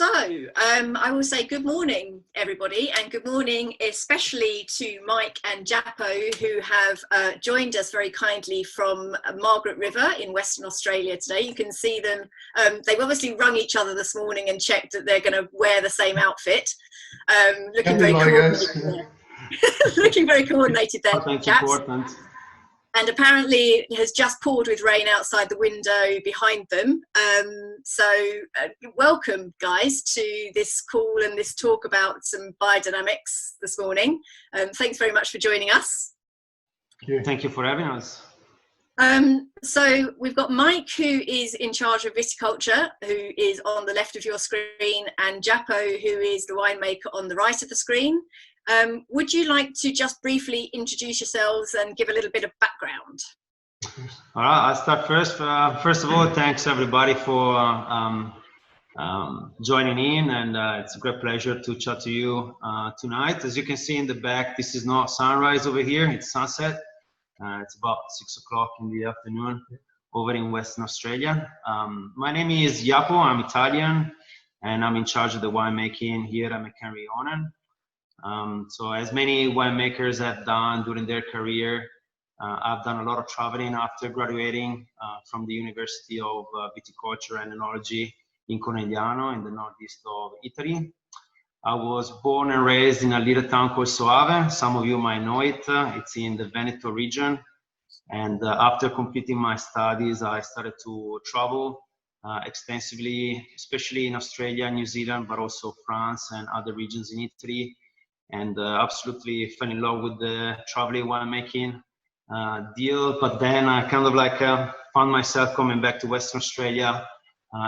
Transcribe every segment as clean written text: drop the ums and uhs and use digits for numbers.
I will say good morning, everybody, and good morning especially to Mike and Japo, who have joined us very kindly from Margaret River in Western Australia today. You can see them. They've obviously rung each other this morning and checked that they're going to wear the same outfit. Looking very coordinated. Looking very coordinated there, chaps. And apparently it has just poured with rain outside the window behind them. Welcome, guys, to this call and this talk about some biodynamics this morning. Thanks very much for joining us. Thank you for having us. So we've got Mike, who is in charge of viticulture, who is on the left of your screen, and Japo, who is the winemaker on the right of the screen. Would you like to just briefly introduce yourselves and give a little bit of background? All right, I'll start first. First of all, thanks everybody for joining in, and it's a great pleasure to chat to you tonight. As you can see in the back, this is not sunrise over here, it's sunset. It's about 6 o'clock in the afternoon over in Western Australia. My name is Japo, I'm Italian, and I'm in charge of the winemaking here at McHenry Hohnen. So as many winemakers have done during their career, I've done a lot of traveling after graduating from the University of Viticulture and Enology in Conegliano in the northeast of Italy. I was born and raised in a little town called Soave. Some of you might know it. It's in the Veneto region. And after completing my studies, I started to travel extensively, especially in Australia, New Zealand, but also France and other regions in Italy. And absolutely fell in love with the traveling winemaking deal. But then I kind of like found myself coming back to Western Australia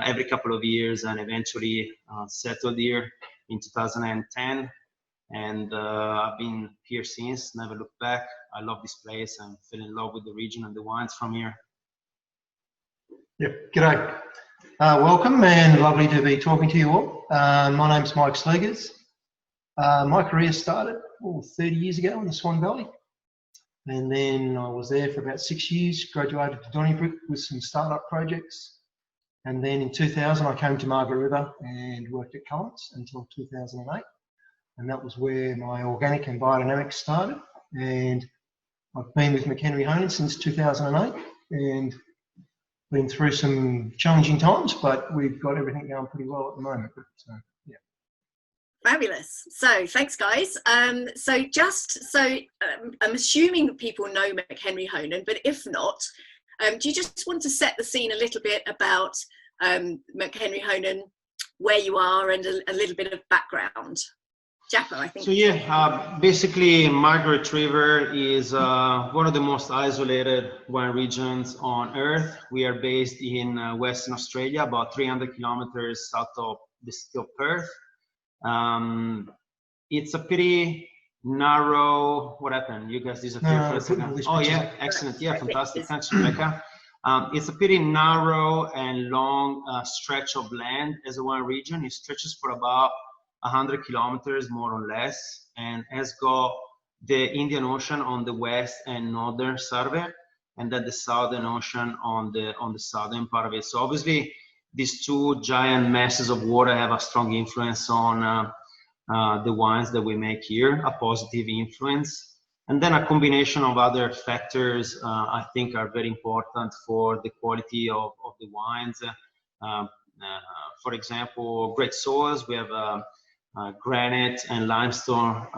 every couple of years, and eventually settled here in 2010. And I've been here since, never looked back. I love this place and fell in love with the region and the wines from here. Yep, g'day. Welcome and lovely to be talking to you all. My name's Mike Sleegers. My career started 30 years ago in the Swan Valley, and then I was there for about 6 years, graduated to Donnybrook with some startup projects, and then in 2000 I came to Margaret River and worked at Culminating until 2008, and that was where my organic and biodynamics started, and I've been with McHenry Hohnen since 2008 and been through some challenging times, but we've got everything going pretty well at the moment. So, yeah. Fabulous. So thanks, guys. I'm assuming that people know McHenry Hohnen, but if not, do you just want to set the scene a little bit about McHenry Hohnen, where you are, and a little bit of background? Japo, I think. So yeah, basically Margaret River is one of the most isolated wine regions on earth. We are based in Western Australia, about 300 kilometers south of the city of Perth. It's a pretty narrow. What happened? You guys disappeared for a second. Oh yeah, excellent. Yeah, fantastic. Thanks, Rebecca. It's a pretty narrow and long stretch of land as a wine region. It stretches for about 100 kilometers, more or less, and has got the Indian Ocean on the west and northern side of it, and then the Southern Ocean on the southern part of it. So obviously, these two giant masses of water have a strong influence on the wines that we make here, a positive influence. And then a combination of other factors I think are very important for the quality of the wines. For example, great soils. We have granite and limestone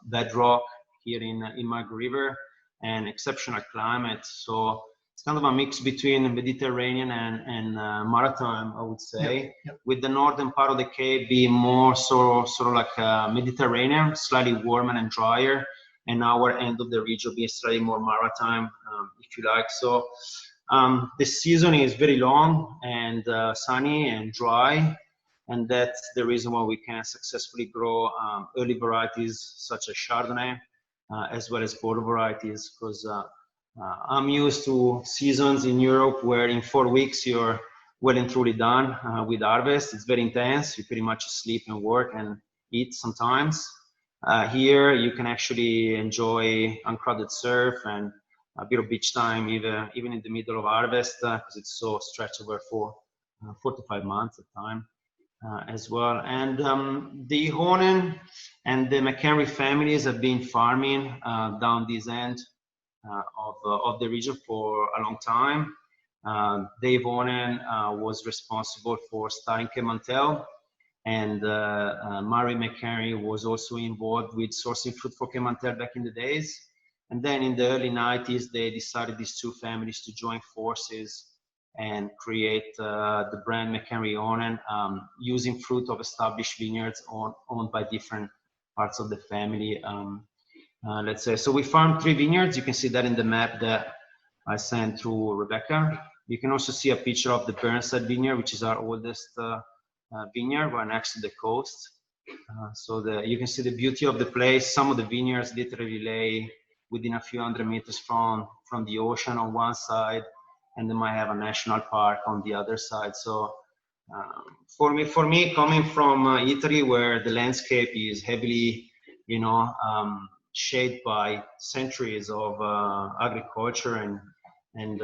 bedrock here in Margaret River, and exceptional climate. So it's kind of a mix between Mediterranean and maritime, I would say, with the northern part of the Cape being more sort of like Mediterranean, slightly warmer and drier, and our end of the region being slightly more maritime, if you like. So the season is very long and sunny and dry, and that's the reason why we can successfully grow early varieties such as Chardonnay, as well as Bordeaux varieties, because I'm used to seasons in Europe where in 4 weeks you're well and truly done with harvest. It's very intense. You pretty much sleep and work and eat sometimes. Here you can actually enjoy uncrowded surf and a bit of beach time even in the middle of harvest, because it's so stretched over for 4 to 5 months at a time. as well. And the Hohnen and the McHenry families have been farming down this end of the region for a long time. Dave Hohnen was responsible for starting Kemantel, and Mary McHenry was also involved with sourcing fruit for Kemantel back in the days. And then in the early 90s, they decided, these two families, to join forces and create the brand McHenry Hohnen, using fruit of established vineyards owned by different parts of the family. Let's say, so we farmed 3 vineyards. You can see that in the map that I sent through Rebecca. You can also see a picture of the Burnside vineyard, which is our oldest vineyard, right next to the coast. So you can see the beauty of the place. Some of the vineyards literally lay within a few hundred meters from the ocean on one side, and they might have a national park on the other side. So for me, coming from Italy, where the landscape is heavily, shaped by centuries of agriculture, and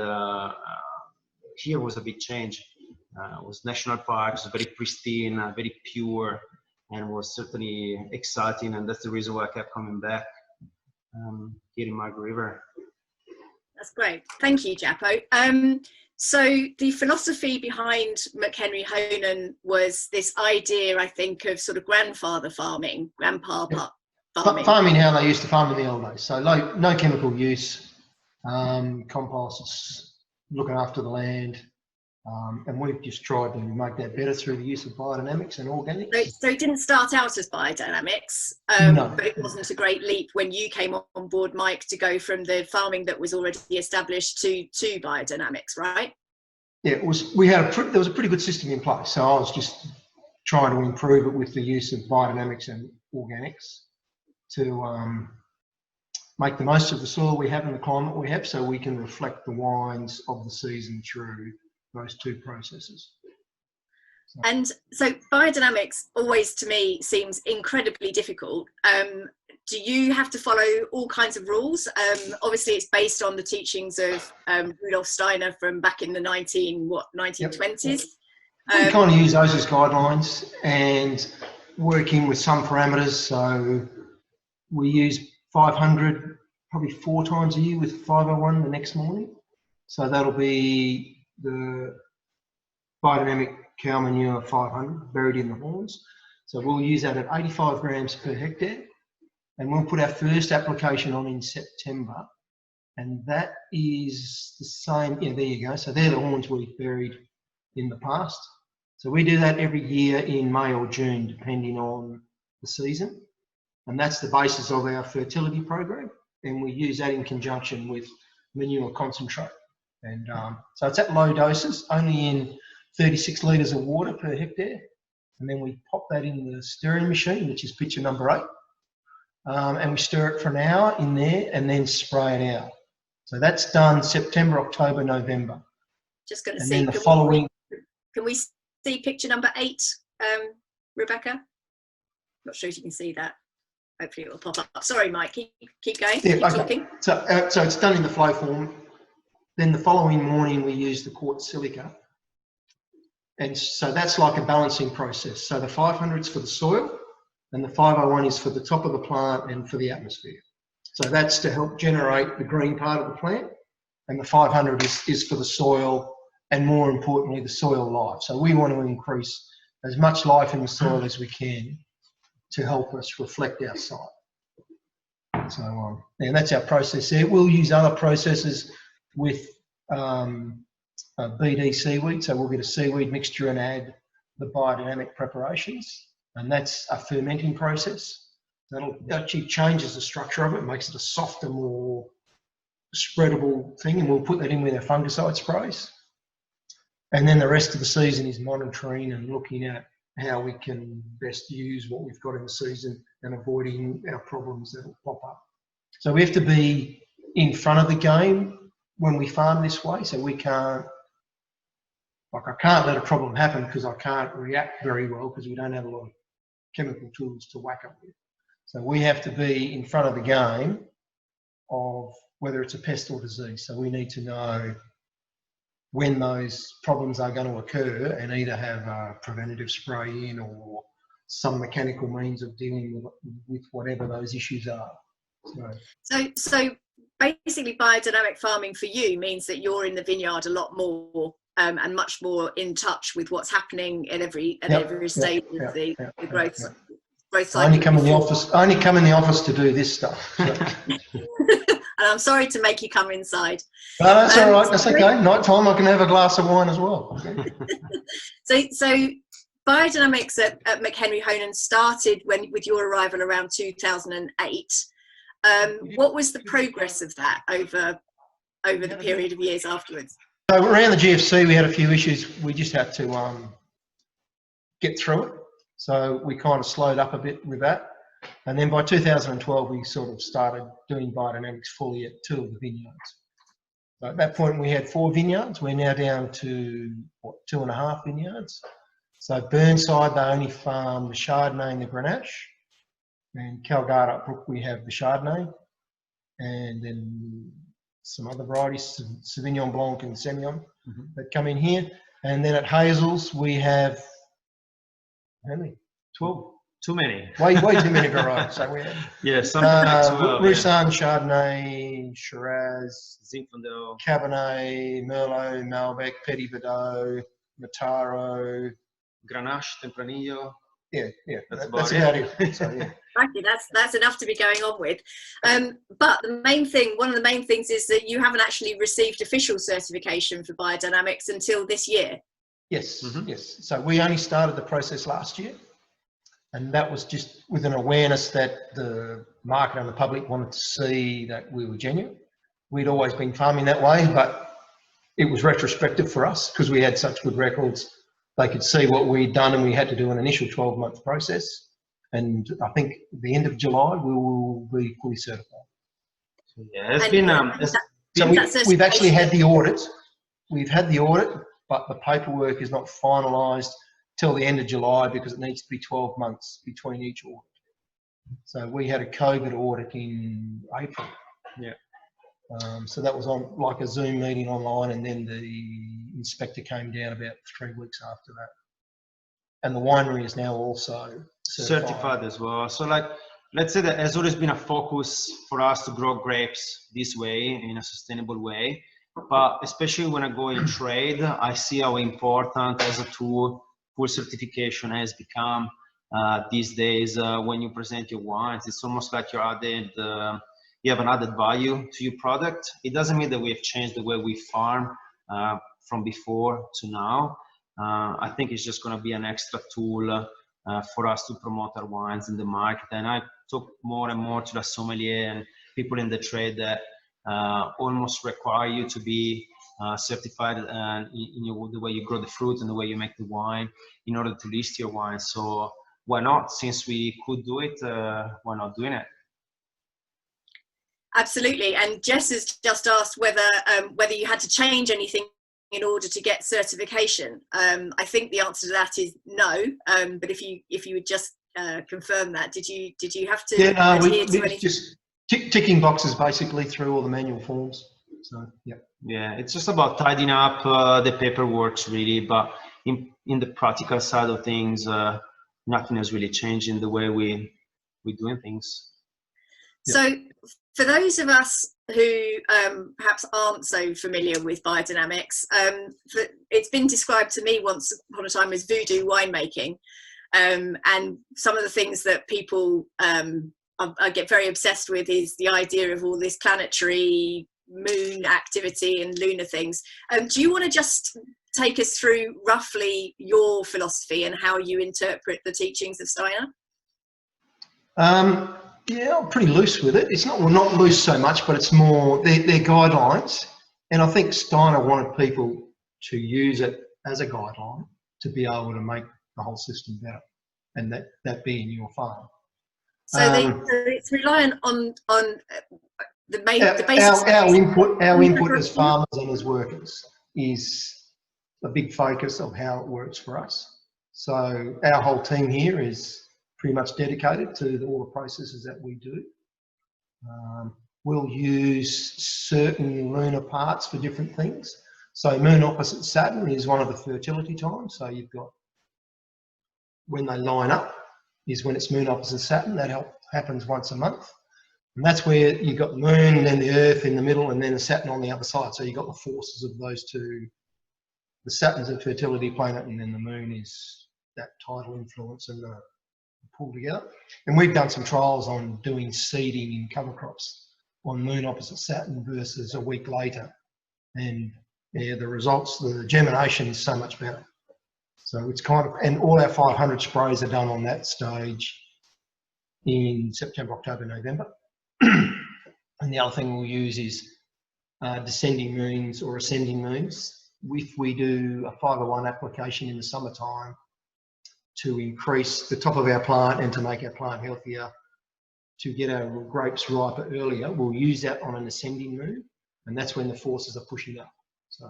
here was a big change. It was national parks, very pristine, very pure, and was certainly exciting. And that's the reason why I kept coming back here in Margaret River. That's great. Thank you, Japo. So the philosophy behind McHenry Hohnen was this idea, I think, of sort of grandfather farming, grandpa farming. Farming how they used to farm in the old days. So no chemical use, composts, looking after the land. And we've just tried to make that better through the use of biodynamics and organics. So it didn't start out as biodynamics, no. But it wasn't a great leap when you came on board, Mike, to go from the farming that was already established to biodynamics, right? Yeah, it was. There was a pretty good system in place. So I was just trying to improve it with the use of biodynamics and organics to make the most of the soil we have and the climate we have, so we can reflect the wines of the season through those two processes. And so biodynamics always, to me, seems incredibly difficult. Do you have to follow all kinds of rules? Obviously, it's based on the teachings of Rudolf Steiner from back in the 1920s. Yep. We kind of use those as guidelines and working with some parameters. So we use 500 probably 4 times a year with 501 the next morning. So that'll be the biodynamic cow manure 500 buried in the horns. So we'll use that at 85 grams per hectare, and we'll put our first application on in September, and that is the same. Yeah, there you go. So they're the horns we've buried in the past. So we do that every year in May or June, depending on the season, and that's the basis of our fertility program, and we use that in conjunction with manure concentrate. And so it's at low doses, only in 36 litres of water per hectare. And then we pop that in the stirring machine, which is picture number 8. And we stir it for an hour in there and then spray it out. So that's done September, October, November. Just going to and see, then the following... Can we see picture number 8, Rebecca? Not sure if you can see that. Hopefully it will pop up. Sorry, Mike, keep going, yeah, keep talking. So it's done in the flow form. Then the following morning we use the Quartz Silica. And so that's like a balancing process. So the 500 is for the soil and the 501 is for the top of the plant and for the atmosphere. So that's to help generate the green part of the plant. And the 500 is for the soil and, more importantly, the soil life. So we want to increase as much life in the soil as we can to help us reflect our site. So and that's our process there. We'll use other processes with BD seaweed, so we'll get a seaweed mixture and add the biodynamic preparations, and that's a fermenting process. That'll actually changes the structure of it, makes it a softer, more spreadable thing, and we'll put that in with our fungicide sprays. And then the rest of the season is monitoring and looking at how we can best use what we've got in the season and avoiding our problems that will pop up. So we have to be in front of the game when we farm this way, so we can't, like I can't let a problem happen because I can't react very well because we don't have a lot of chemical tools to whack up with. So we have to be in front of the game of whether it's a pest or disease. So we need to know when those problems are going to occur and either have a preventative spray in or some mechanical means of dealing with whatever those issues are. So basically biodynamic farming for you means that you're in the vineyard a lot more and much more in touch with what's happening at every stage of the growth cycle. I only come in the office to do this stuff. So. And I'm sorry to make you come inside. No, that's all right. That's okay. Night time, I can have a glass of wine as well. Okay. So Biodynamics at McHenry Hohnen started with your arrival around 2008. What was the progress of that over the period of years afterwards? So around the GFC, we had a few issues. We just had to get through it. So we kind of slowed up a bit with that. And then by 2012, we sort of started doing biodynamics fully at 2 of the vineyards. So at that point, we had 4 vineyards. We're now down to, 2.5 vineyards. So Burnside, they only farm the Chardonnay and the Grenache. And Calgard up Brook, we have the Chardonnay. And then some other varieties, Sauvignon Blanc and Semillon, that come in here. And then at Hazels, we have, how many? 12. Too many. Way too many varieties. So we have Roussanne, Chardonnay, Shiraz, Zinfandel, Cabernet, Merlot, Malbec, Petit Verdot, Mataro, Grenache, Tempranillo. Yeah, that's about it. So, yeah. Frankly, that's enough to be going on with. But one of the main things is that you haven't actually received official certification for biodynamics until this year. Yes, yes. So we only started the process last year. And that was just with an awareness that the market and the public wanted to see that we were genuine. We'd always been farming that way, but it was retrospective for us because we had such good records. They could see what we'd done, and we had to do an initial 12-month process. And I think at the end of July, we will be fully certified. Yeah, it's been... we've actually had the audit. We've had the audit, but the paperwork is not finalised till the end of July because it needs to be 12 months between each audit. So we had a COVID audit in April. Yeah. So that was on like a Zoom meeting online, and then the inspector came down about 3 weeks after that. And the winery is now also certified as well. So like, let's say that there's always been a focus for us to grow grapes this way in a sustainable way. But especially when I go in trade, I see how important as a tool full certification has become these days. When you present your wines, it's almost like you have an added value to your product. It doesn't mean that we have changed the way we farm from before to now. I think it's just going to be an extra tool for us to promote our wines in the market. And I talk more and more to the sommelier and people in the trade that almost require you to be certified in the way you grow the fruit and the way you make the wine in order to list your wine. So why not? Since we could do it, why not doing it? Absolutely. And Jess has just asked whether you had to change anything in order to get certification. I think the answer to that is no. But if you would just confirm that, did you have to adhere to anything? Just ticking boxes basically through all the manual forms. So yeah, it's just about tidying up the paperwork really, but in the practical side of things, nothing has really changed in the way we're doing things. So for those of us who perhaps aren't so familiar with biodynamics, it's been described to me once upon a time as voodoo winemaking, and some of the things that people I get very obsessed with is the idea of all this planetary moon activity and lunar things. Do you want to just take us through roughly your philosophy and how you interpret the teachings of Steiner? Yeah, I'm pretty loose with it. It's not loose so much, but it's more their guidelines. And I think Steiner wanted people to use it as a guideline to be able to make the whole system better, and that being your farm. So it's reliant on the basics. Our input as farmers and as workers is a big focus of how it works for us. So our whole team here is pretty much dedicated to all the processes that we do. We'll use certain lunar parts for different things. So moon opposite Saturn is one of the fertility times. So you've got, when they line up is when it's moon opposite Saturn. That happens once a month. And that's where you've got the moon and then the earth in the middle and then the Saturn on the other side. So you've got the forces of those two. The Saturn's a fertility planet and then the moon is that tidal influence and the pull together. And we've done some trials on doing seeding in cover crops on moon opposite Saturn versus a week later. And yeah, the results, the germination is so much better. So it's kind of, and all our 500 sprays are done on that stage in September, October, November. And the other thing we'll use is descending moons or ascending moons. If we do a 501 application in the summertime to increase the top of our plant and to make our plant healthier, to get our grapes riper earlier, we'll use that on an ascending moon, and that's when the forces are pushing up. So,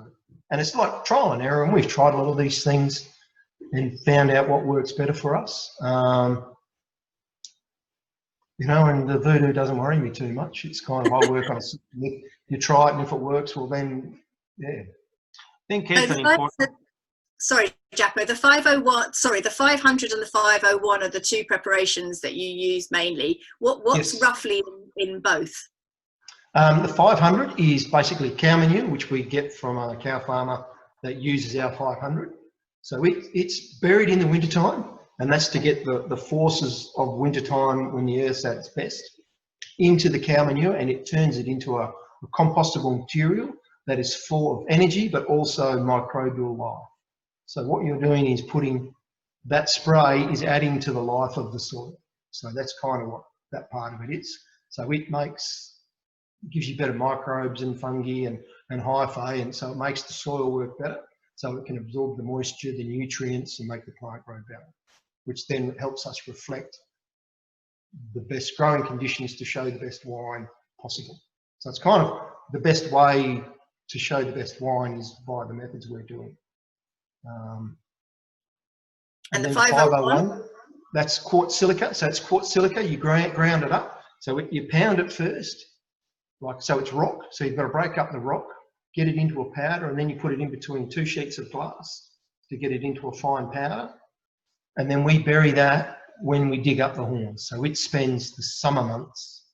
and it's like trial and error, and we've tried a lot of these things and found out what works better for us. You know, and the voodoo doesn't worry me too much. It's kind of, I work on it. You try it, and if it works, well then, yeah. I think it's an important... Sorry, Japo, the 501, sorry, the 500 and the 501 are the two preparations that you use mainly. What's Yes. roughly in both? The 500 is basically cow manure, which we get from a cow farmer that uses our 500. So it's buried in the wintertime, and that's to get the forces of wintertime when the earth's at its best into the cow manure, and it turns it into a compostable material that is full of energy, but also microbial life. So what you're doing is putting, that spray is adding to the life of the soil. So that's kind of what that part of it is. So it gives you better microbes and fungi and hyphae, and so it makes the soil work better. So it can absorb the moisture, the nutrients, and make the plant grow better, which then helps us reflect the best growing conditions to show the best wine possible. So it's kind of the best way to show the best wine is by the methods we're doing. And the then 501? That's quartz silica. So it's quartz silica, you ground it up. So you pound it first, like, so it's rock. So you've got to break up the rock, get it into a powder, and then you put it in between two sheets of glass to get it into a fine powder. And then we bury that when we dig up the horns. So it spends the summer months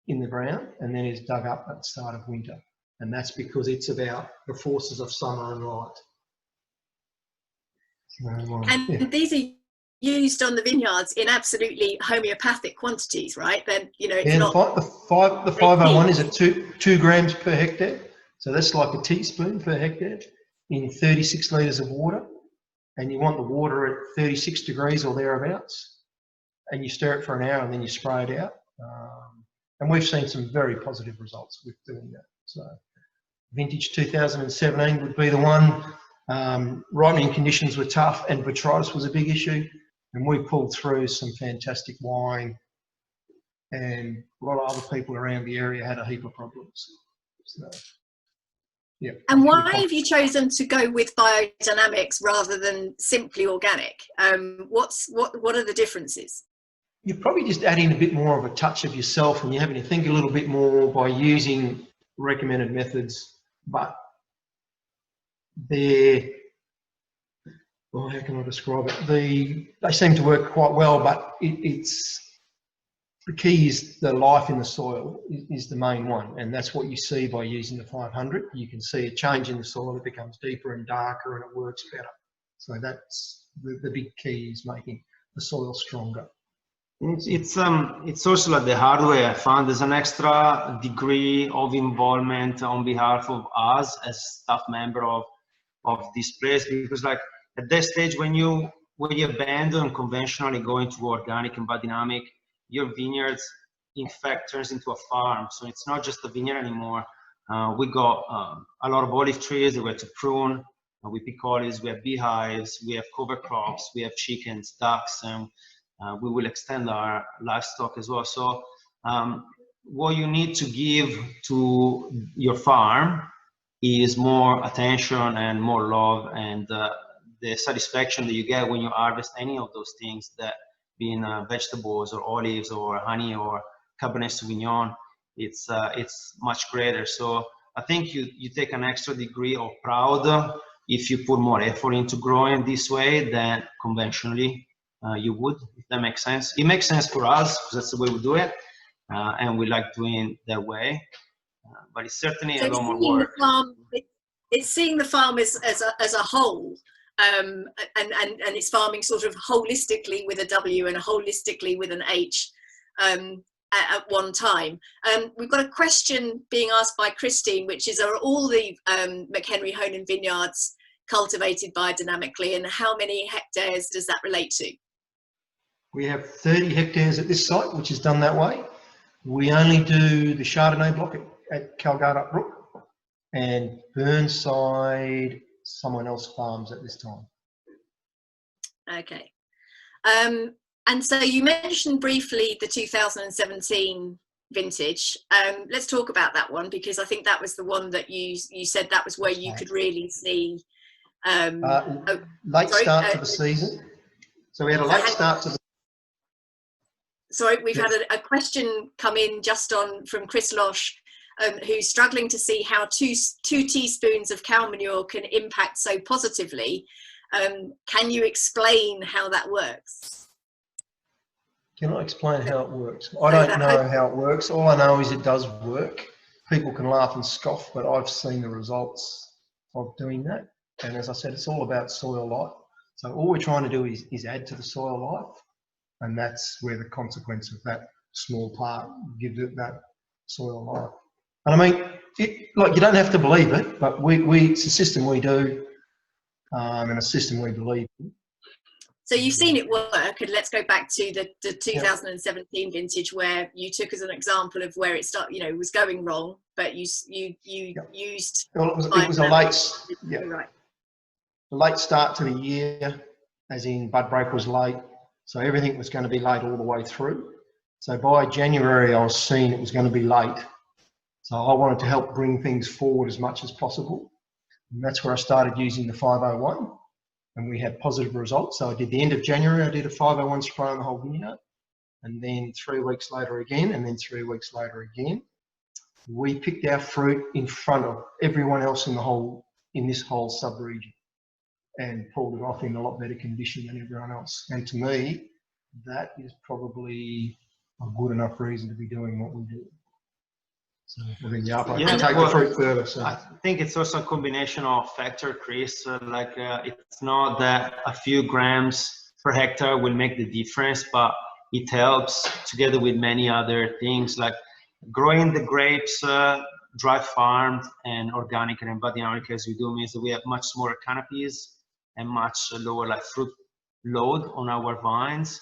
in the ground and then is dug up at the start of winter. And that's because it's about the forces of summer and light. And yeah. these are used on the vineyards in absolutely homeopathic quantities, right? Then, you know, it's not... The 501 is at 2 grams per hectare. So that's like a teaspoon per hectare in 36 litres of water. And you want the water at 36 degrees or thereabouts. And you stir it for an hour and then you spray it out. And we've seen some very positive results with doing that. So vintage 2017 would be the one. Ripening conditions were tough and botrytis was a big issue, and we pulled through some fantastic wine, and a lot of other people around the area had a heap of problems. So, yeah. And why have you chosen to go with biodynamics rather than simply organic? What are the differences? You're probably just adding a bit more of a touch of yourself, and you're having to think a little bit more by using recommended methods, but well, how can I describe it? They seem to work quite well, but it's the key is the life in the soil is the main one, and that's what you see by using the 500. You can see a change in the soil; it becomes deeper and darker, and it works better. So that's the big key, is making the soil stronger. It's also like the hardware. I found there's an extra degree of involvement on behalf of us as staff member of this place, because like at that stage when you abandon conventionally going to organic and biodynamic, your vineyards in fact turns into a farm. So it's not just a vineyard anymore. We got a lot of olive trees that we have to prune. We pick olives, we have beehives, we have cover crops, we have chickens, ducks, and we will extend our livestock as well. So what you need to give to your farm is more attention and more love, and the satisfaction that you get when you harvest any of those things, that being vegetables or olives or honey or Cabernet Sauvignon, it's much greater. So I think you take an extra degree of proud if you put more effort into growing this way than conventionally you would, if that makes sense. It makes sense for us because that's the way we do it, and we like doing it that way. But it's certainly a lot more work. It's seeing the farm as a whole, and it's farming sort of holistically with a W and holistically with an H at one time. We've got a question being asked by Christine, which is, are all the McHenry Hohnen vineyards cultivated biodynamically, and how many hectares does that relate to? We have 30 hectares at this site, which is done that way. We only do the Chardonnay block at Calgarduk Brook, and Burnside someone else farms at this time. Okay. And so you mentioned briefly the 2017 vintage. Let's talk about that one, because I think that was the one that you said that was where you could really see late start to the season. So we had a late start to the. Sorry, we've had a question come in just from Chris Losh, who's struggling to see how two teaspoons of cow manure can impact so positively. Can you explain how that works? Can I explain how it works? I don't know how it works. All I know is it does work. People can laugh and scoff, but I've seen the results of doing that. And as I said, it's all about soil life. So all we're trying to do is add to the soil life. And that's where the consequence of that small part gives it that soil life. And I mean, like, you don't have to believe it, but it's a system we do, and a system we believe in. So you've seen it work, and let's go back to the 2017 vintage, where you took as an example of where it was going wrong, but you used. Well, it was a late start to the year, as in bud break was late, so everything was going to be late all the way through. So by January, I was seeing it was going to be late. So I wanted to help bring things forward as much as possible, and that's where I started using the 501. And we had positive results. So I did the end of January, I did a 501 spray on the whole vineyard. And then 3 weeks later again, and then 3 weeks later again. We picked our fruit in front of everyone else in this whole sub-region, and pulled it off in a lot better condition than everyone else. And to me, that is probably a good enough reason to be doing what we do. So I think Japo can take the fruit further. So I think it's also a combination of factor, Chris. It's not that a few grams per hectare will make the difference, but it helps together with many other things, like growing the grapes dry farmed and organic and biodynamic as we do means that we have much smaller canopies and much lower fruit load on our vines.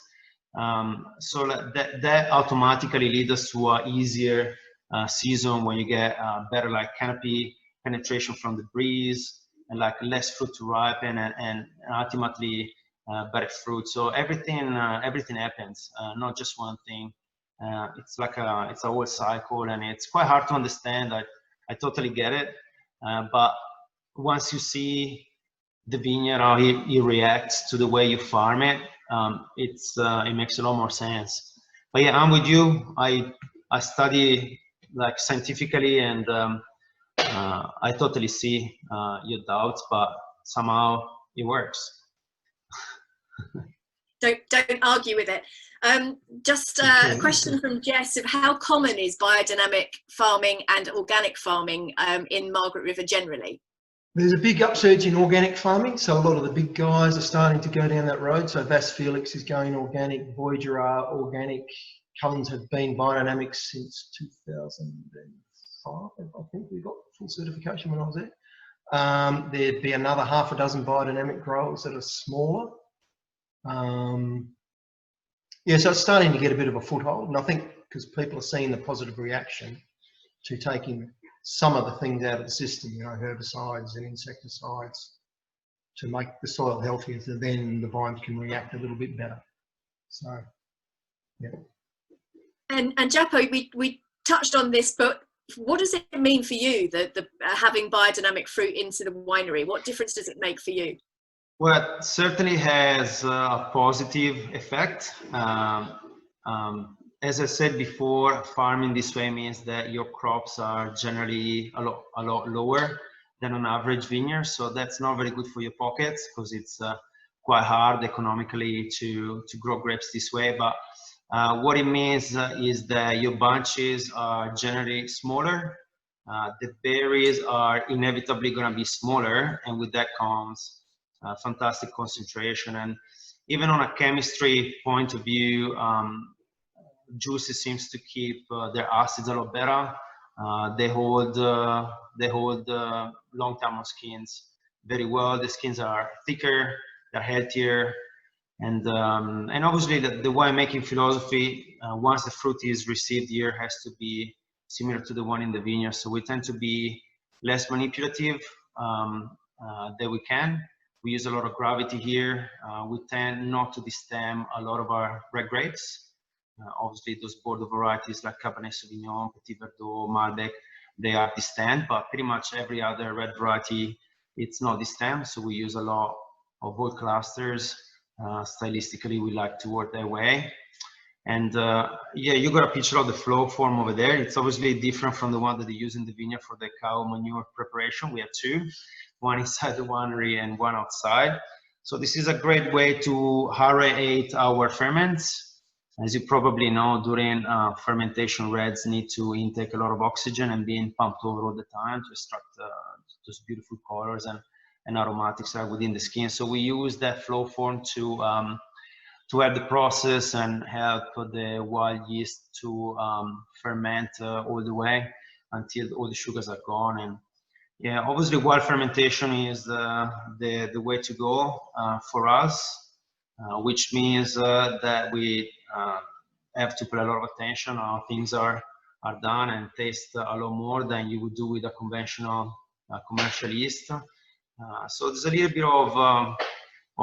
So that automatically leads us to an easier season when you get better canopy penetration from the breeze and less fruit to ripen and ultimately better fruit. So everything happens, not just one thing. It's it's a whole cycle, and it's quite hard to understand. I totally get it, but once you see the vineyard, how it reacts to the way you farm it, it makes a lot more sense. But yeah, I'm with you. I study scientifically, and I totally see your doubts, but somehow it works. Don't argue with it. Just a question from Jess of how common is biodynamic farming and organic farming in Margaret River generally? There's a big upsurge in organic farming, so a lot of the big guys are starting to go down that road. So Vas Felix is going organic, Voyager are organic, Cullens have been biodynamics since 2005. I think we got full certification when I was there. There'd be another half a dozen biodynamic growers that are smaller. Yeah, so it's starting to get a bit of a foothold, and I think because people are seeing the positive reaction to taking some of the things out of the system, herbicides and insecticides, to make the soil healthier, so then the vines can react a little bit better. So, yeah. And Japo, we touched on this, but what does it mean for you that having biodynamic fruit into the winery? What difference does it make for you? Well, it certainly has a positive effect. as I said before, farming this way means that your crops are generally a lot lower than an average vineyard. So that's not very good for your pockets, because it's quite hard economically to grow grapes this way. But what it means is that your bunches are generally smaller. The berries are inevitably going to be smaller, and with that comes fantastic concentration. And even on a chemistry point of view, juices seems to keep their acids a lot better. They hold long time on skins very well. The skins are thicker, they're healthier, and obviously the winemaking philosophy, once the fruit is received here, has to be similar to the one in the vineyard. So we tend to be less manipulative than we can. We use a lot of gravity here. We tend not to destem a lot of our red grapes. Obviously, those border varieties like Cabernet Sauvignon, Petit Verdot, Malbec, they are destemmed, but pretty much every other red variety, it's not destemmed. So we use a lot of wood clusters. Stylistically, we like to work that way. And yeah, you got a picture of the flow form over there. It's obviously different from the one that they use in the vineyard for the cow manure preparation. We have two, one inside the winery and one outside. So this is a great way to aerate our ferments. As you probably know, during fermentation, reds need to intake a lot of oxygen and being pumped over all the time to extract those beautiful colors and aromatics that are within the skin. So we use that flow form to help the process and help the wild yeast to ferment all the way until all the sugars are gone. And yeah, obviously wild fermentation is the way to go for us. Which means that we have to put a lot of attention on how things are done and taste a lot more than you would do with a conventional commercial yeast. So there's a little bit of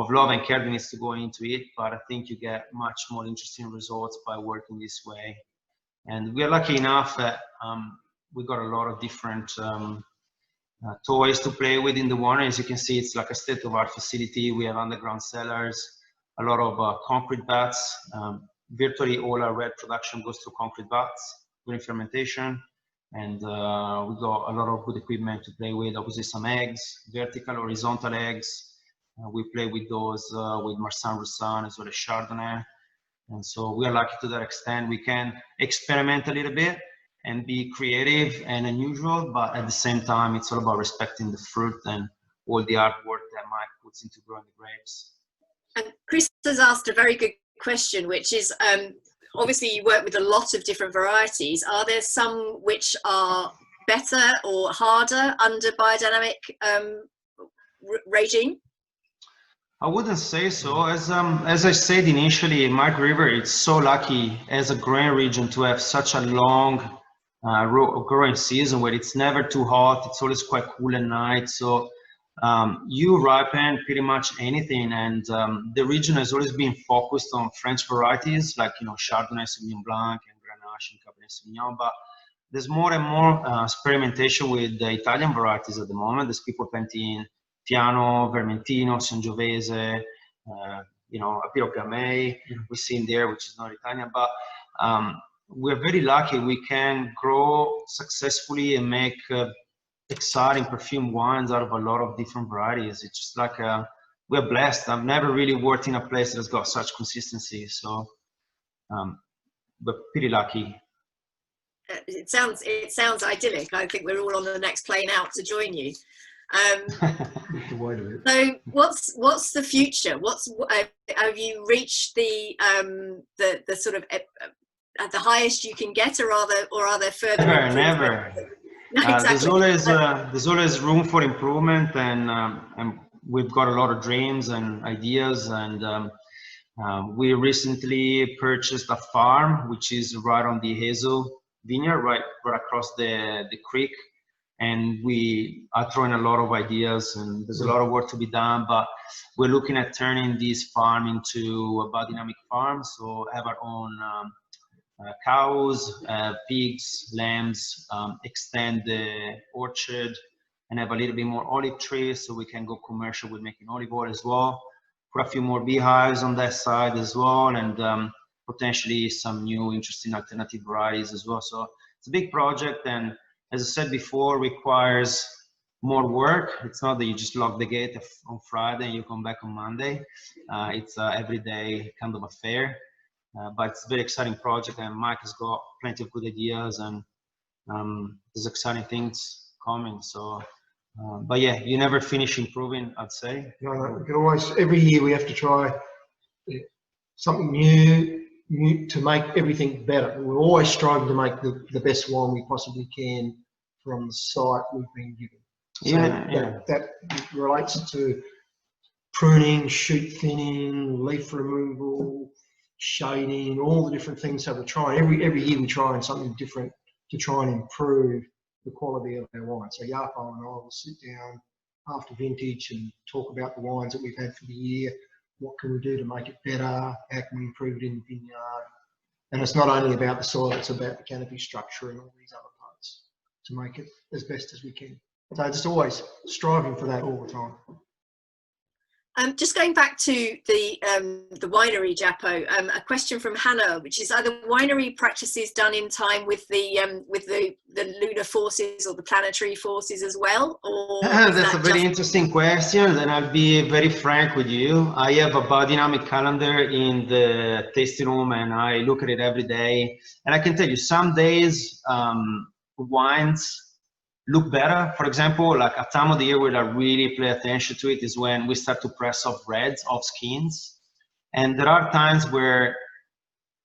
love and care that needs to go into it, but I think you get much more interesting results by working this way. And we are lucky enough that we got a lot of different toys to play with in the winery. As you can see, it's like a state-of-the-art facility. We have underground cellars, a lot of concrete vats. Virtually all our red production goes through concrete vats during fermentation. And we got a lot of good equipment to play with. Obviously some eggs, vertical, horizontal eggs. We play with those with Marsanne Roussanne as well as Chardonnay. And so we are lucky to that extent. We can experiment a little bit and be creative and unusual, but at the same time, it's all about respecting the fruit and all the artwork that Mike puts into growing the grapes. And Chris has asked a very good question, which is, obviously you work with a lot of different varieties. Are there some which are better or harder under biodynamic regime? I wouldn't say so. As I said initially, Margaret River, it's so lucky as a growing region to have such a long growing season where it's never too hot. It's always quite cool at night. So you ripen pretty much anything, and the region has always been focused on French varieties like, you know, Chardonnay, Sauvignon Blanc, and Grenache and Cabernet Sauvignon. But there's more and more experimentation with the Italian varieties at the moment. There's people planting Fiano, Vermentino, Sangiovese, you know, a bit of Gamay we see in there, which is not Italian. But we're very lucky. We can grow successfully and make exciting perfumed wines out of a lot of different varieties. It's just like we're blessed. I've never really worked in a place that's got such consistency, so we're pretty lucky. It sounds idyllic. I think we're all on the next plane out to join you. So what's the future? Have you reached the sort of at the highest you can get, or are there further? Never. Exactly. There's always room for improvement, and we've got a lot of dreams and ideas. And we recently purchased a farm which is right on the Hazel Vineyard, right across the creek. And we are throwing a lot of ideas, and there's a lot of work to be done. But we're looking at turning this farm into a biodynamic farm, so have our own cows, pigs, lambs, extend the orchard, and have a little bit more olive trees, so we can go commercial with making olive oil as well. Put a few more beehives on that side as well, and potentially some new interesting alternative varieties as well. So it's a big project, and as I said before, requires more work. It's not that you just lock the gate on Friday and you come back on Monday. It's an everyday kind of affair, but it's a very exciting project, and Mike has got plenty of good ideas, and there's exciting things coming. So, but yeah, you never finish improving, I'd say. No, we can always, every year we have to try something new to make everything better. We're always striving to make the best wine we possibly can from the site we've been given. So that relates to pruning, shoot thinning, leaf removal, shading, all the different things. So we're trying, every year we try something different to try and improve the quality of our wine. So Japo and I will sit down after vintage and talk about the wines that we've had for the year. What can we do to make it better? How can we improve it in the vineyard? And it's not only about the soil, it's about the canopy structure and all these other parts to make it as best as we can. So just always striving for that all the time. Just going back to the winery, Japo, a question from Hannah, which is: are the winery practices done in time with the lunar forces or the planetary forces as well? Or that's a very interesting question, and I'll be very frank with you. I have a biodynamic calendar in the tasting room, and I look at it every day. And I can tell you, some days wines look better. For example, like a time of the year where I really pay attention to it is when we start to press off reds, off skins. And there are times where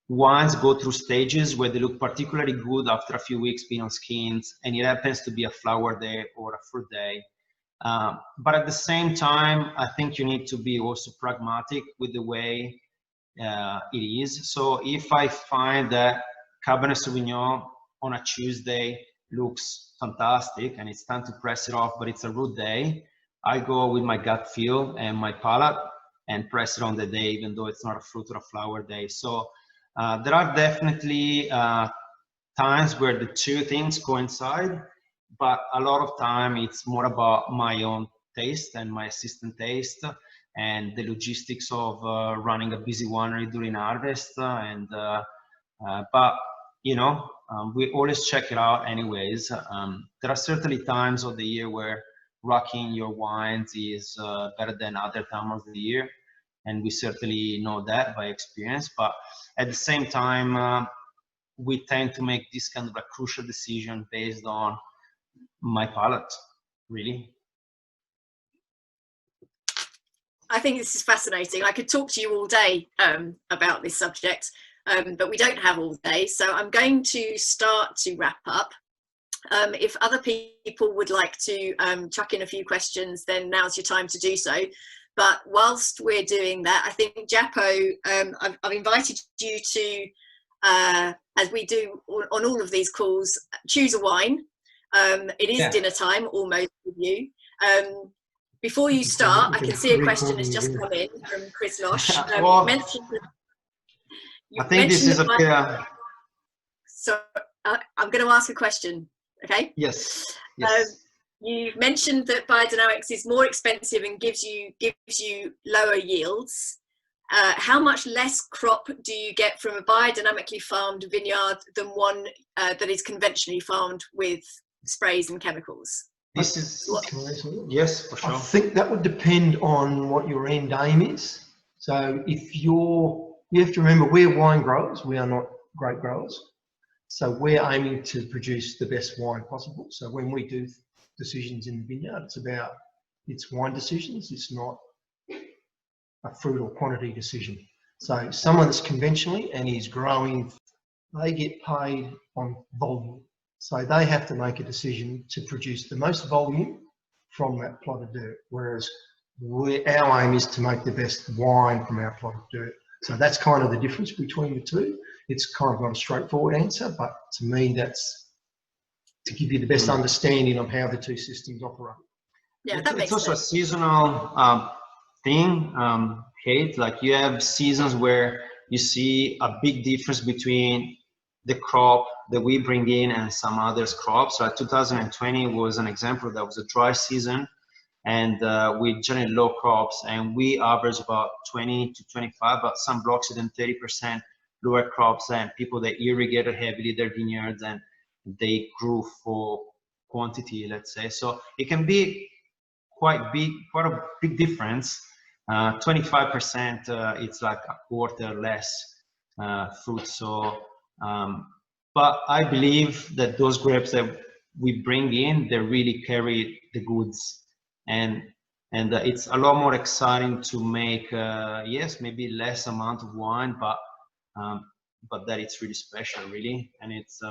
wines go through stages where they look particularly good after a few weeks being on skins, and it happens to be a flower day or a fruit day. But at the same time, I think you need to be also pragmatic with the way it is. So if I find that Cabernet Sauvignon on a Tuesday looks fantastic and it's time to press it off, but it's a root day, I go with my gut feel and my palate and press it on the day, even though it's not a fruit or a flower day. So there are definitely times where the two things coincide, but a lot of time it's more about my own taste and my assistant taste and the logistics of running a busy winery during harvest. But you know, we always check it out anyways. There are certainly times of the year where rocking your wines is better than other times of the year, and we certainly know that by experience. But at the same time, we tend to make this kind of a crucial decision based on my palate, really. I think this is fascinating. I could talk to you all day about this subject. But we don't have all day, so I'm going to start to wrap up. If other people would like to chuck in a few questions, then now's your time to do so. But whilst we're doing that, I think, Japo, I've invited you to, as we do on all of these calls, choose a wine. It is dinner time almost with you. Before you start, I can see a question has just come in from Chris Losh. I think this is a bit. So I'm going to ask a question. Okay. Yes. You've mentioned that biodynamics is more expensive and gives you lower yields. How much less crop do you get from a biodynamically farmed vineyard than one that is conventionally farmed with sprays and chemicals? This is yes, for sure. I think that would depend on what your end aim is. So if you have to remember, we're wine growers, we are not grape growers. So we're aiming to produce the best wine possible. So when we do decisions in the vineyard, it's wine decisions, it's not a fruit or quantity decision. So someone that's conventionally and is growing, they get paid on volume. So they have to make a decision to produce the most volume from that plot of dirt, whereas our aim is to make the best wine from our plot of dirt. So that's kind of the difference between the two. It's kind of not a straightforward answer, but to me, that's to give you the best understanding of how the two systems operate. Yeah, that makes sense. It's also a seasonal thing, Kate. Like you have seasons where you see a big difference between the crop that we bring in and some others' crops. So 2020 was an example. That was a dry season, and we generally low crops, and we average about 20 to 25, but some blocks even 30% lower crops and people that irrigated heavily their vineyards and they grew for quantity, let's say. So it can be quite a big difference. 25%, it's like a quarter less fruit. So, but I believe that those grapes that we bring in, they really carry the goods, and it's a lot more exciting to make, yes, maybe less amount of wine, but that it's really special, really, and it's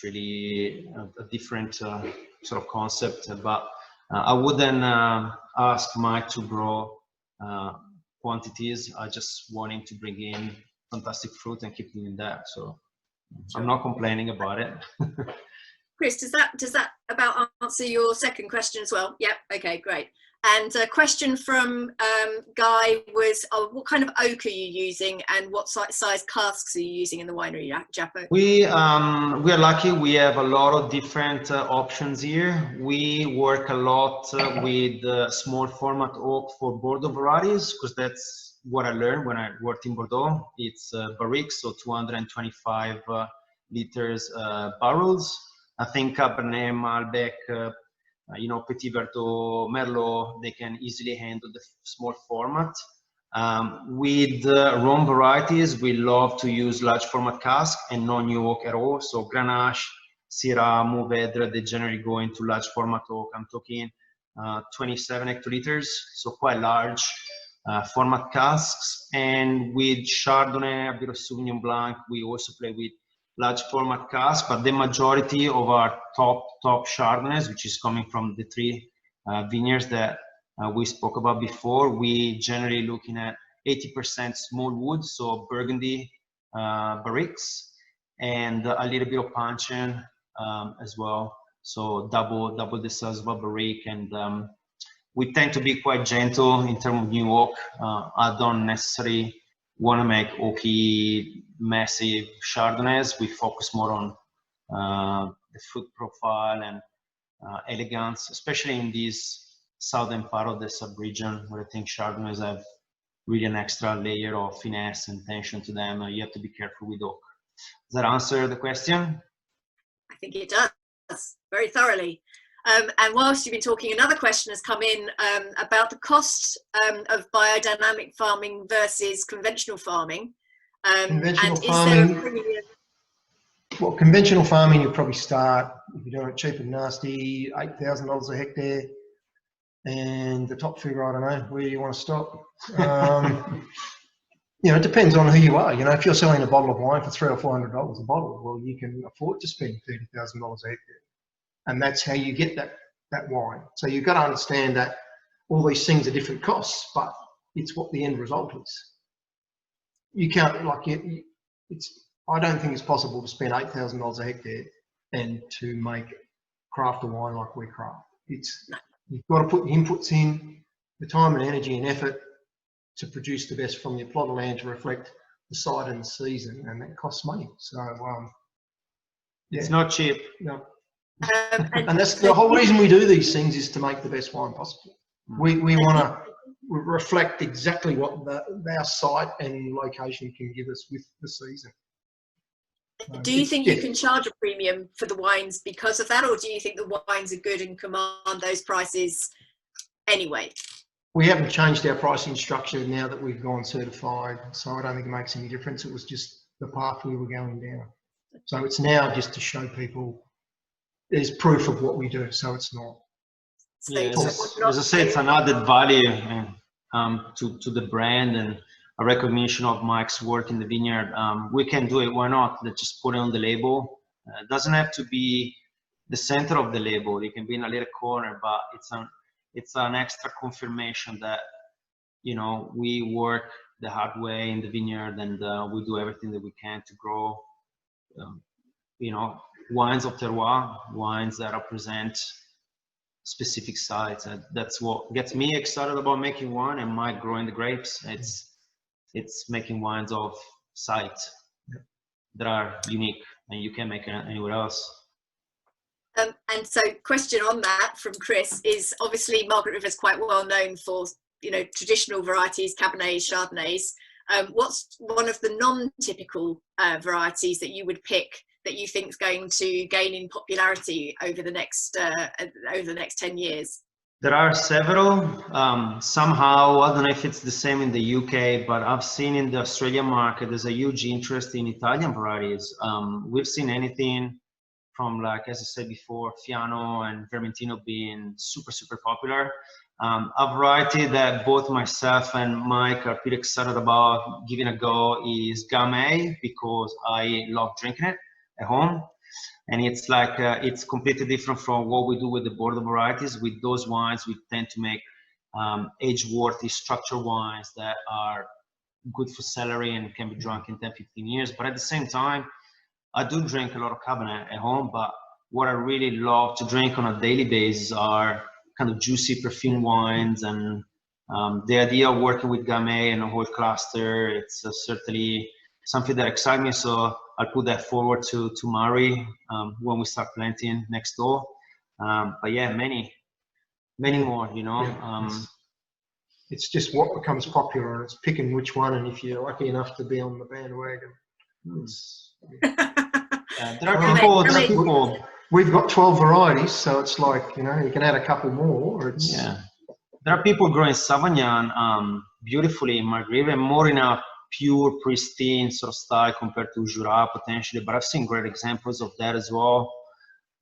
really a different sort of concept. But I wouldn't ask Mike to grow quantities. I just want him to bring in fantastic fruit and keep doing that. So sure. I'm not complaining about it. Chris, does that about answer your second question as well? Yep. Okay, great. And a question from Guy was, what kind of oak are you using, and what size casks are you using in the winery, Japo? We are lucky. We have a lot of different options here. We work a lot with small format oak for Bordeaux varieties, because that's what I learned when I worked in Bordeaux. It's barriques, so 225 liters barrels. I think Cabernet, Malbec, Petit Verdot, Merlot, they can easily handle the small format. With Rhone varieties, we love to use large format cask and no new oak at all. So Grenache, Syrah, Mourvèdre, they generally go into large format oak. I'm talking 27 hectoliters, so quite large format casks. And with Chardonnay, a bit of Sauvignon Blanc, we also play with large format cask, but the majority of our top Chardonnays, which is coming from the three vineyards that we spoke about before, we generally looking at 80% small wood, so Burgundy barriques, and a little bit of Panchen as well. So double the size of a barrique, and we tend to be quite gentle in terms of new oak. I don't necessarily want to make oaky, massive Chardonnays. We focus more on the fruit profile and elegance, especially in this southern part of the sub-region, where I think Chardonnays have really an extra layer of finesse and tension to them. You have to be careful with oak. Does that answer the question? I think it does, very thoroughly. And whilst you've been talking, another question has come in about the cost of biodynamic farming versus conventional farming. Conventional farming, well, conventional farming, you probably start, if you're doing it cheap and nasty, $8,000 a hectare. And the top figure, I don't know, where you want to stop. It depends on who you are. If you're selling a bottle of wine for $300 or $400 a bottle, well, you can afford to spend $30,000 a hectare. And that's how you get that wine. So you've got to understand that all these things are different costs, but it's what the end result is. You can't, I don't think it's possible to spend $8,000 a hectare and to craft a wine like we craft. You've got to put the inputs in, the time and energy and effort to produce the best from your plot of land to reflect the site and the season, and that costs money. So, yeah. It's not cheap. No. And that's the whole reason we do these things, is to make the best wine possible. We want to reflect exactly what our site and location can give us with the season. Do you think you can charge a premium for the wines because of that, or do you think the wines are good and command those prices anyway? We haven't changed our pricing structure now that we've gone certified, so I don't think it makes any difference. It was just the path we were going down. So it's now just to show people there's proof of what we do, so it's not. Yeah, as I say, it's an added value to the brand and a recognition of Mike's work in the vineyard. We can do it, why not? Let's just put it on the label. It doesn't have to be the center of the label. It can be in a little corner, but it's an extra confirmation that, we work the hard way in the vineyard, and we do everything that we can to grow, wines of terroir, wines that represent specific sites. And that's what gets me excited about making wine, and Mike growing the grapes. It's making wines of sites that are unique and you can't make it anywhere else. And so, question on that from Chris is, obviously Margaret River is quite well known for traditional varieties, Cabernets, Chardonnays. What's one of the non-typical varieties that you would pick that you think is going to gain in popularity over the next 10 years? There are several. Somehow, I don't know if it's the same in the UK, but I've seen in the Australian market, there's a huge interest in Italian varieties. We've seen anything from, like, as I said before, Fiano and Vermentino being super, super popular. A variety that both myself and Mike are pretty excited about giving a go is Gamay, because I love drinking it at home. And it's like, it's completely different from what we do with the border varieties. With those wines, we tend to make age-worthy structured wines that are good for celery and can be drunk in 10, 15 years. But at the same time, I do drink a lot of Cabernet at home, but what I really love to drink on a daily basis are kind of juicy perfume wines. And the idea of working with Gamay and a whole cluster, it's certainly something that excites me. So I'll put that forward to Mari when we start planting next door. But yeah, many more, you know. Yeah, it's just what becomes popular, and it's picking which one, and if you're lucky enough to be on the bandwagon. There are people. We've got 12 varieties, so it's like, you know, you can add a couple more. It's, yeah. There are people growing Sauvignon beautifully in Margaret River, more in a pure, pristine sort of style compared to Jura potentially, but I've seen great examples of that as well.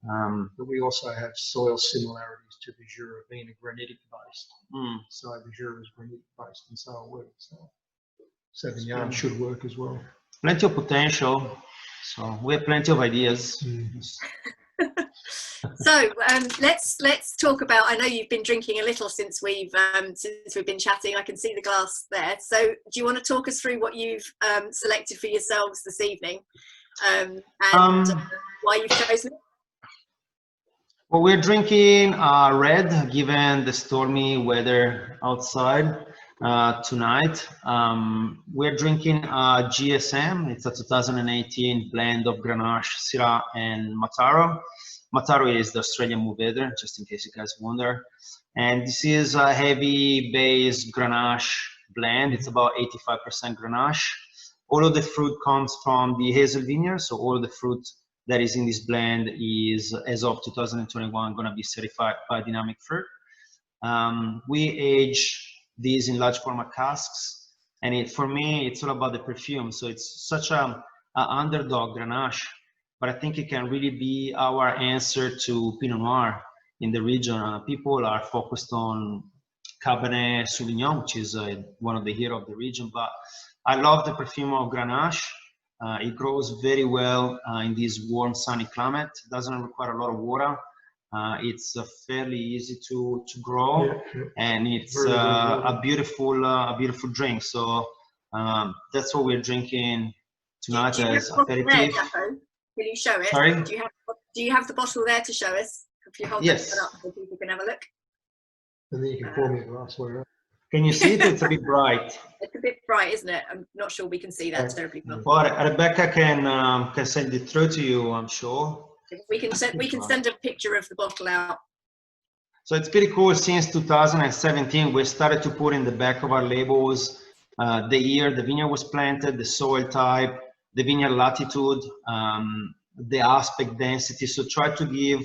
But we also have soil similarities to the Jura, being a granitic based. So the Jura is granitic based, and so it works. So Sauvignon should work as well. Plenty of potential. So we have plenty of ideas. So let's talk about. I know you've been drinking a little since we've been chatting. I can see the glass there. So do you want to talk us through what you've selected for yourselves this evening, and why you've chosen it? Well, we're drinking red, given the stormy weather outside tonight. We're drinking GSM. It's a 2018 blend of Grenache, Syrah, and Mataro. Mataro is the Australian Mourvedre, just in case you guys wonder. And this is a heavy base Grenache blend. It's about 85% Grenache. All of the fruit comes from the Hazel Vineyard, so all of the fruit that is in this blend is, as of 2021, going to be certified Biodynamic fruit. We age these in large format casks, and for me, it's all about the perfume. So it's such a underdog Grenache, but I think it can really be our answer to Pinot Noir in the region. People are focused on Cabernet Sauvignon, which is one of the heroes of the region, but I love the perfume of Grenache. It grows very well in this warm, sunny climate. It doesn't require a lot of water. It's fairly easy to grow, and it's a beautiful drink. So that's what we're drinking tonight as aperitif. Can you show it? Sorry? Do you have the bottle there to show us? If you hold that up so people can have a look. And then you can pour me a glass water. Can you see it? It's a bit bright. It's a bit bright, isn't it? I'm not sure we can see that terribly well. But Rebecca can send it through to you, I'm sure. We can send a picture of the bottle out. So it's pretty cool. Since 2017, we started to put in the back of our labels the year the vineyard was planted, the soil type, the vineyard latitude, the aspect density. So try to give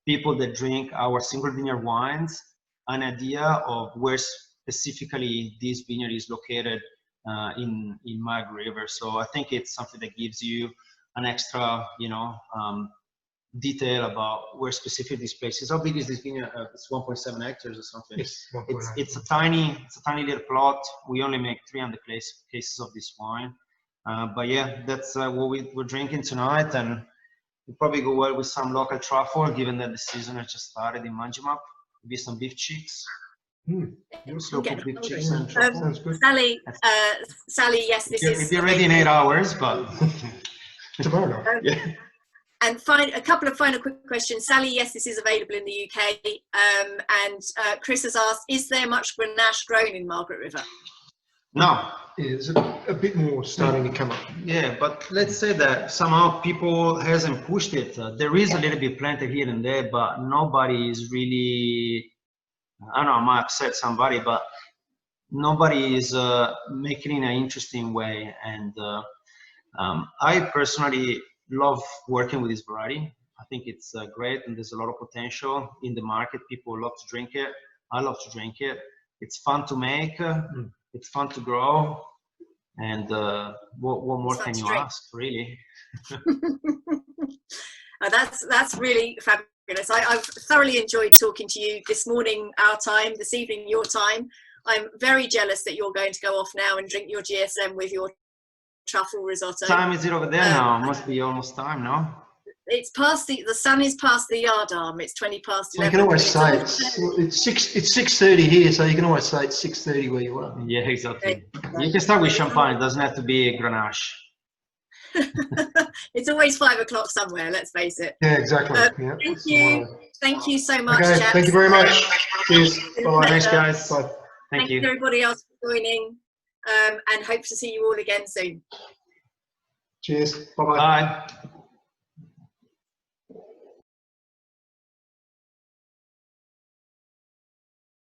people that drink our single vineyard wines an idea of where specifically this vineyard is located in Margaret River. So I think it's something that gives you an extra, detail about where specific this place is. How big is this vineyard? It's 1.7 hectares or something. Yes, it's a tiny little plot. We only make 300 cases of this wine. But yeah, that's what we're drinking tonight, and it'll probably go well with some local truffle, given that the season has just started in Manjimup. Maybe some beef cheeks. Local beef cheeks and truffle. Sally, yes, this is. It'll be ready in 8 hours, but tomorrow. And a couple of final quick questions. Sally, yes, this is available in the UK. And Chris has asked, is there much Grenache grown in Margaret River? No. Is a bit more starting to come up. Yeah, but let's say that somehow people hasn't pushed it. There is a little bit planted here and there, but nobody is really, I don't know, I might upset somebody, but nobody is making it in an interesting way. And I personally love working with this variety. I think it's great, and there's a lot of potential in the market. People love to drink it. I love to drink it. It's fun to make. It's fun to grow. And what more can you ask, really? That's really fabulous. I've thoroughly enjoyed talking to you this morning, our time, this evening, your time. I'm very jealous that you're going to go off now and drink your GSM with your truffle risotto. What time is it over there now? Must be almost time, no? It's past the sun is past the yard arm. It's 20 past 11. You can always say it's 6:30 here, so you can always say it's 6:30 where you are. Yeah, exactly. You can start with champagne. It doesn't have to be a Grenache. It's always 5 o'clock somewhere. Let's face it. Yeah, exactly. Yeah, thank you so much. Okay, thank you very much. Cheers. Bye. Thanks, guys. Bye. Thank you. To everybody else for joining, and hope to see you all again soon. Cheers. Bye-bye. Bye.